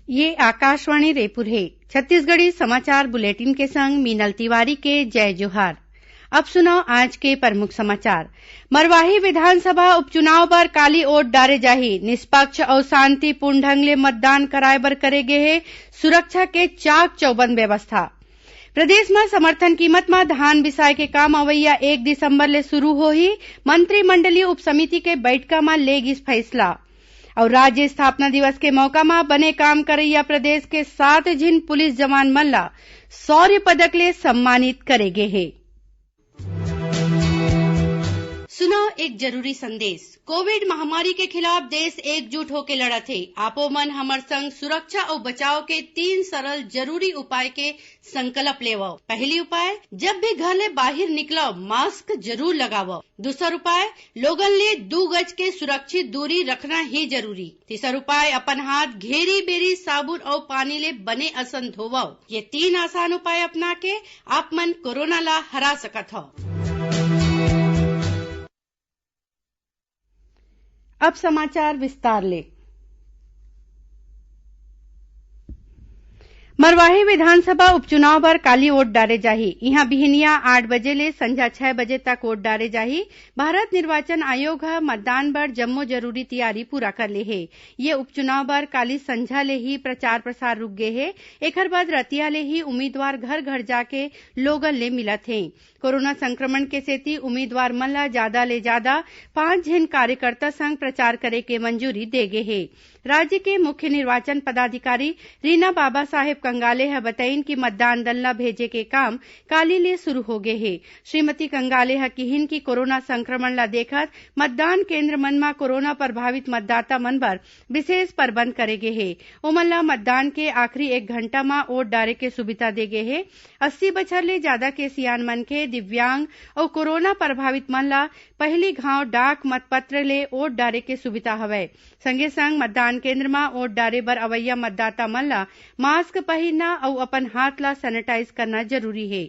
ये आकाशवाणी रेपुर है। छत्तीसगढ़ी समाचार बुलेटिन के संग मीनल तिवारी के जय जोहार। अब सुनो आज के प्रमुख समाचार। मरवाही विधानसभा उपचुनाव बर काली ओट डारे जाही। निष्पक्ष और शांतिपूर्ण ढंग ले मतदान कराए बर करे गे हे सुरक्षा के चाक चौबंद व्यवस्था। प्रदेश में समर्थन कीमत में धान बिसाए के काम अवैया 1 दिसंबर ले शुरू होही। मंत्रिमंडलीय उप समिति के बैठका में लेगिस फैसला। और राज्य स्थापना दिवस के मौका में बने काम करैया प्रदेश के 7 झिन पुलिस जवान मन ला शौर्य पदक ले सम्मानित करे गे हे। सुनो एक जरूरी संदेश। कोविड महामारी के खिलाफ देश एकजुट होकर लड़त है। आपो मन हमर संग सुरक्षा और बचाव के 3 सरल जरूरी उपाय के संकल्प लेवो। पहली उपाय, जब भी घर ले बाहर निकलो मास्क जरूर लगावो। दूसरा उपाय, लोगन ले 2 गज के सुरक्षित दूरी रखना ही जरूरी। तीसरा उपाय, अपन हाथ घेरी बेरी साबुन और पानी ले बने असन धोवो। ये 3 आसान उपाय अपना के आप मन कोरोना ला हरा सकत हो। अब समाचार विस्तार ले। मरवाही विधानसभा उपचुनाव बर काली वोट डारे जाही। इहां बिहनिया 8 बजे ले संझा 6 बजे तक वोट डारे जाही। भारत निर्वाचन आयोग ह मतदान बर जम्मो जरूरी तैयारी पूरा कर ले हे। ये उपचुनाव बर काली संझा ले ही प्रचार प्रसार रुक गे हे। एकर बाद रतिया ले ही उम्मीदवार घर घर जाके लोगन ले मिलत हे। कोरोना संक्रमण के सेती उम्मीदवार मन ला ज्यादा ले ज्यादा 5 झिन कार्यकर्ता संग प्रचार करे के मंजूरी दे गे हे। राज्य के मुख्य निर्वाचन पदाधिकारी रीना बाबा साहेब कंगाले ह बताइन कि मतदान दल ला भेजे के काम काली ले शुरू हो गे हे। श्रीमती कंगाले ह किहिन कि कोरोना संक्रमण ला देखत मतदान केंद्र मन में कोरोना प्रभावित मतदाता मन बर विशेष प्रबंध करे गे हे। ओमन ला मतदान के आखिरी 1 घंटा में वोट डारे के सुविधा दे गे हे। 80 बछर ले ज्यादा के सियान मन के, दिव्यांग और कोरोना प्रभावित मन ला पहली घाव डाक मतपत्र ले वोट डारे के सुविधा हवय। संगे संग मतदान केंद्र में वोट डारे बर अवैया मतदाता मन ला मास्क पहिरना और अपन हाथ ला सैनिटाइज करना जरूरी है।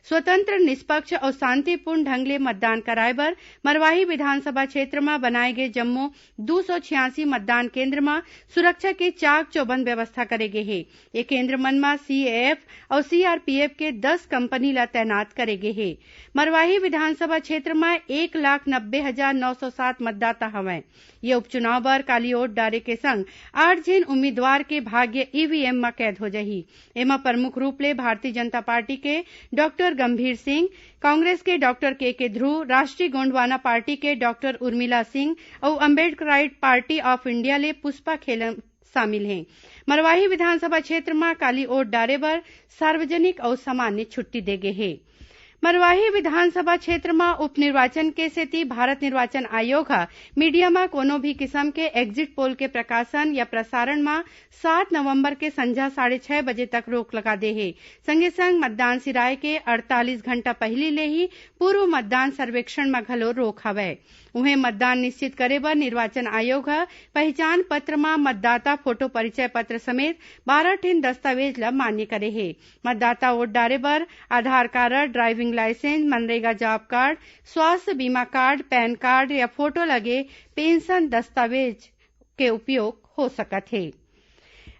स्वतंत्र, निष्पक्ष और शांतिपूर्ण ढंग ले मतदान कराए बर मरवाही विधानसभा क्षेत्र में बनाए गए जम्मो 286 मतदान केंद्र में सुरक्षा के चाक चौबंद व्यवस्था करे गे हे। ये केंद्र मन में CAF और CRPF के 10 कंपनी ला तैनात करे गे हे। मरवाही विधानसभा क्षेत्र में 1,90,907 मतदाता हवय। ये उपचुनाव बर काली वोट डारे के संग 8 झिन उम्मीदवार के भाग्य EVM में कैद हो जाही। एमा प्रमुख रूप ले भारतीय जनता पार्टी के डॉक्टर गंभीर सिंह, कांग्रेस के डॉक्टर के ध्रुव, राष्ट्रीय गोंडवाना पार्टी के डॉक्टर उर्मिला सिंह और अम्बेडकराइट पार्टी ऑफ इंडिया ले पुष्पा खेलम शामिल हैं। मरवाही विधानसभा क्षेत्र में काली वोट डारे बर सार्वजनिक और सामान्य छुट्टी दे गे हे। मरवाही विधानसभा क्षेत्र में उपनिर्वाचन के सेती भारत निर्वाचन आयोग ह मीडिया में कोनो भी किस्म के एग्जिट पोल के प्रकाशन या प्रसारण में 7 नवंबर के संझा 6:30 बजे तक रोक लगा दे हे। संगे संग मतदान सिराए के 48 घंटा पहले ले ही पूर्व मतदान सर्वेक्षण में घलो रोक हवय। उन्हें मतदान निश्चित करे बर निर्वाचन आयोग ह पहचान पत्र में मतदाता फोटो परिचय पत्र समेत 12 ठिन दस्तावेज ला मान्य करे हे। मतदाता वोट डारे बर Aadhaar card, driving licence, MNREGA job card, स्वास्थ्य बीमा कार्ड, पैन कार्ड या फोटो लगे पेंशन दस्तावेज के उपयोग हो सकत है।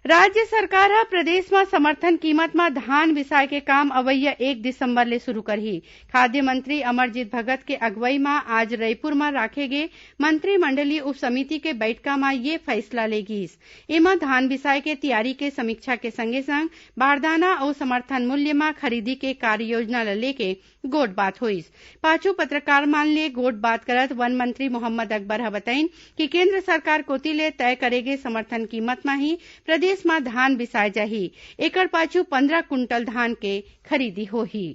राज्य सरकार ह प्रदेश में समर्थन कीमत में धान बिसाए के काम अवैया 1 दिसंबर ले शुरू करही। खाद्य मंत्री अमरजीत भगत के अगुवाई में आज रायपुर में राखे गे मंत्रिमंडलीय उप समिति के बैठका में ये फैसला लेगिस। एमा धान बिसाए के तैयारी के समीक्षा के संगे संग बारदाना और समर्थन मूल्य में खरीदी के कार्य योजना ल लेके गोट बात होइस। पाछू पत्रकार मान ले गोट बात करत वन मंत्री मोहम्मद अकबर ह बताइन कि केंद्र सरकार कोती ले तय करेगे समर्थन कीमत में ही प्रदेश में धान बिसाए जाही। एकर पाछू 15 कुंटल धान के खरीदी होही।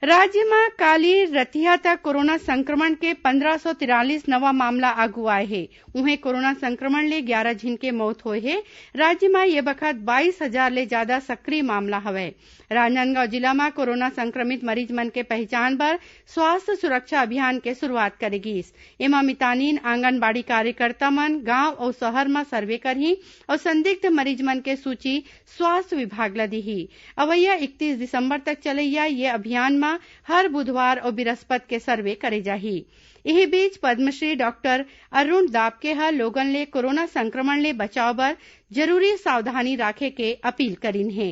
राज्य में काली रतिया तक कोरोना संक्रमण के 1543 नवा मामला आगू आए हैं। उन्हें कोरोना संक्रमण ले 11 झिन के मौत होए है। राज्य में ये बखत 22,000 ले ज्यादा सक्रिय मामला हवय। राजनांदगांव जिला में कोरोना संक्रमित मरीज मन के पहचान बर स्वास्थ्य सुरक्षा अभियान के शुरुआत करेगी। एमा मितानिन आंगनबाड़ी कार्यकर्ता मन गांव और शहर में सर्वे करही और संदिग्ध मरीज मन के सूची स्वास्थ्य विभाग ला दीही। अवैया 31 दिसंबर तक चलैया ये अभियान में हर बुधवार और बृहस्पति के सर्वे करे जाही। इही बीच पद्मश्री डॉक्टर अरुण दाबके ह लोगन ले कोरोना संक्रमण ले बचाव बर जरूरी सावधानी राखे के अपील करिन हे।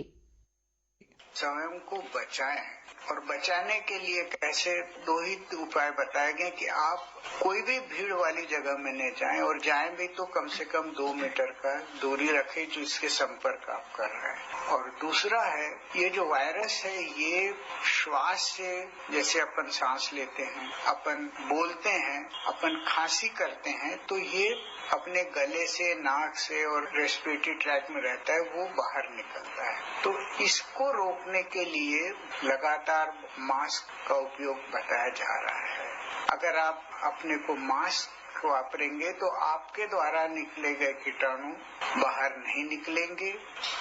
स्वयं को बचाएं और बचाने के लिए कैसे दो ही उपाय बताए गए कि आप कोई भी भीड़ वाली जगह में न जाएं और जाएं भी तो कम से कम 2 मीटर का दूरी रखें जो इसके संपर्क आप कर रहे हैं। और दूसरा है ये जो वायरस है ये श्वास से जैसे अपन सांस लेते हैं, अपन बोलते हैं, अपन खांसी करते हैं तो ये अपने गले से, नाक से और रेस्पिरेटरी ट्रैक में रहता है, वो बाहर निकलता है। तो इसको रोकने के लिए लगातार मास्क का उपयोग बताया जा रहा है। अगर आप अपने को मास्क वापरेंगे तो आपके द्वारा निकले गए कीटाणु बाहर नहीं निकलेंगे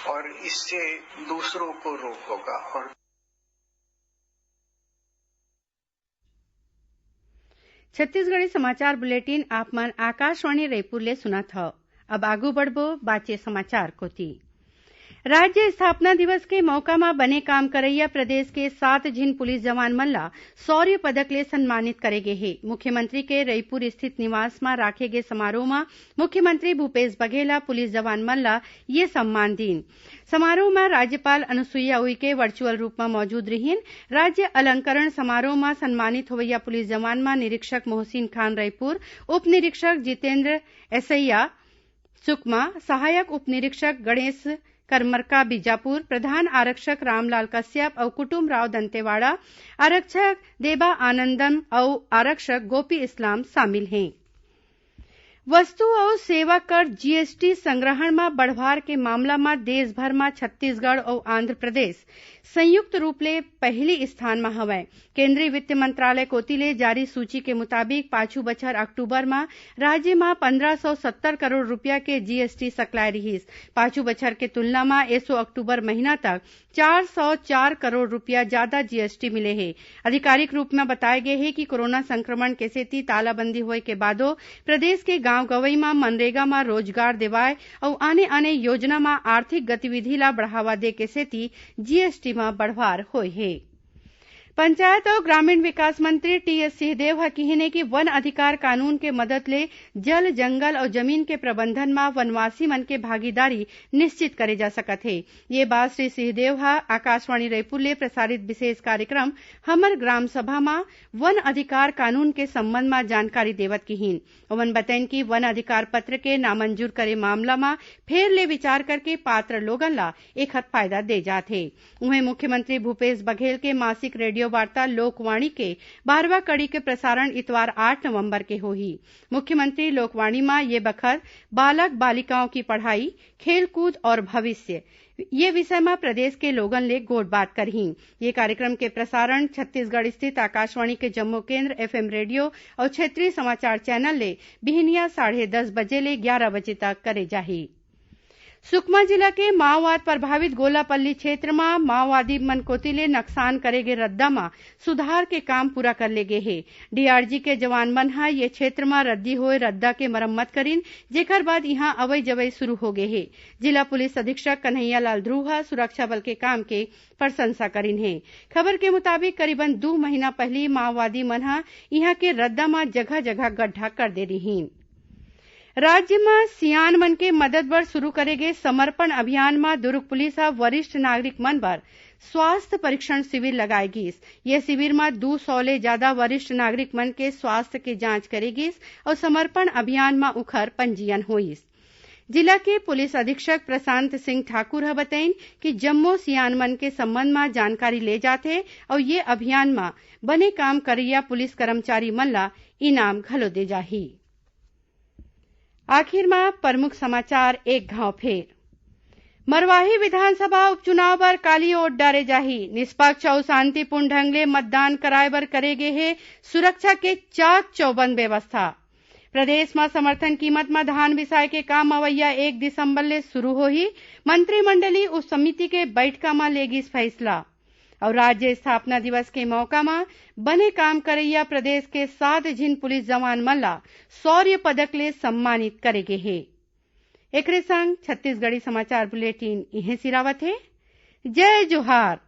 और इससे दूसरों को रोक होगा। और छत्तीसगढ़ी समाचार बुलेटिन आप मन आकाशवाणी रायपुर ले सुनत हव। अब आगू बढ़बो बाचे समाचार कोती। राज्य स्थापना दिवस के मौका म बने काम करइया प्रदेश के 7 झिन पुलिस जवान मन ला शौर्य पदक ले सम्मानित करे गे हे। मुख्यमंत्री के रायपुर स्थित निवास म राखे गे समारोह म मुख्यमंत्री भूपेश बघेल ह पुलिस जवान मन ला ये सम्मान दीन। समारोह में राज्यपाल अनुसुईया उइके वर्चुअल रूप में मौजूद रहीन। राज्य अलंकरण समारोह में सम्मानित होवैया पुलिस जवान में निरीक्षक मोहसिन खान रायपुर, उप निरीक्षक जितेंद्र एसैया सुकमा, सहायक उप निरीक्षक गणेश करमरका बीजापुर, प्रधान आरक्षक रामलाल कश्यप और कुटुम राव दंतेवाड़ा, आरक्षक देबा आनंदम और आरक्षक गोपी इस्लाम शामिल हैं। वस्तु और सेवा कर जीएसटी संग्रहण में बढ़वार के मामला में देश भर में छत्तीसगढ़ और आंध्र प्रदेश संयुक्त रूप ले पहली स्थान में हवय। केंद्रीय वित्त मंत्रालय कोती ले जारी सूची के मुताबिक पाछू बछर अक्टूबर में राज्य में 1570 करोड़ रुपया के जीएसटी सकलाय रहिस। पाछू बछर के तुलना में एसो अक्टूबर महीना तक 404 करोड़ रुपया ज्यादा जीएसटी मिले हैं। आधिकारिक रूप में बताए गए है कि कोरोना संक्रमण के सेती तालाबंदी होए के बादो प्रदेश के गांव गवई में मनरेगा में रोजगार देवाय और आने योजना में आर्थिक गतिविधि ला बढ़ावा दे के सेती जीएसटी में बढ़वार होए है। पंचायत और ग्रामीण विकास मंत्री टीएस सिंहदेव ह कहिने कि वन अधिकार कानून के मदद ले जल, जंगल और जमीन के प्रबंधन में वनवासी मन के भागीदारी निश्चित करे जा सकत है। ये बात श्री सिंहदेव ह आकाशवाणी रायपुर ले प्रसारित विशेष कार्यक्रम हमर ग्राम सभा में वन अधिकार कानून के संबंध में जानकारी देवत किहीन। ओमन बताइन कि वन अधिकार पत्र के नामंजूर करे मामला में फेर ले विचार करके पात्र लोगन ला एक हद फायदा दे जात है। उन्हें मुख्यमंत्री भूपेश बघेल के मासिक रेडियो वार्ता लोकवाणी के 12वां कड़ी के प्रसारण इतवार 8 नवंबर के होही। मुख्यमंत्री लोकवाणी में ये बखत बालक बालिकाओं की पढ़ाई, खेलकूद और भविष्य ये विषय में प्रदेश के लोगन ले गोट बात करही। ये कार्यक्रम के प्रसारण छत्तीसगढ़ स्थित आकाशवाणी के जम्मू केंद्र एफएम रेडियो और क्षेत्रीय समाचार चैनल ले बिहनिया 10:30 बजे ले 11 बजे तक करे जाही। सुकमा जिला के माओवाद प्रभावित गोलापल्ली क्षेत्र में माओवादी मन कोती ले नुकसान करे गे रद्दा में सुधार के काम पूरा कर ले गे हे। डीआरजी के जवान मन ह ये क्षेत्र में रद्दी होए रद्दा के मरम्मत करिन, जेकर बाद यहां अवई जवई शुरू हो गे हे। जिला पुलिस अधीक्षक कन्हैया लाल ध्रुव ह सुरक्षा बल के काम के प्रशंसा करिन है। खबर के मुताबिक करीबन 2 महीना पहले माओवादी मन ह यहां के रद्दा में जगह जगह गड्ढा कर दे रहीन। राज्य में सियान मन के मदद बर शुरू करे गए समर्पण अभियान में दुर्ग पुलिस ह वरिष्ठ नागरिक मन बर स्वास्थ्य परीक्षण शिविर लगाए गिस। ये शिविर में 200 ले ज्यादा वरिष्ठ नागरिक मन के स्वास्थ्य के जांच करे गिस और समर्पण अभियान में उखर पंजीयन होइस। जिला के पुलिस अधीक्षक प्रशांत सिंह ठाकुर ह बताइन कि जम्मो सियान मन के संबंध में जानकारी ले जाथे और ये अभियान में बने काम करैया पुलिस कर्मचारी मन ला इनाम घलो दे जाही। आखिर में प्रमुख समाचार एक घाव फेर। मरवाही विधानसभा उपचुनाव बर काली वोट डारे जाही। निष्पक्ष और शांतिपूर्ण ढंग ले मतदान कराए बर करे गे हे सुरक्षा के चाक चौबंद व्यवस्था। प्रदेश में समर्थन कीमत में धान बिसाए के काम अवैया 1 दिसंबर ले शुरू होही। मंत्रिमंडलीय उप समिति के बैठका में लेगिस फैसला। और राज्य स्थापना दिवस के मौका में बने काम करैया प्रदेश के 7 झिन पुलिस जवान मन ला शौर्य पदक ले सम्मानित करे गे हे। एकरे संग छत्तीसगढ़ी समाचार बुलेटिन इहें सिरावत है। जय जोहार।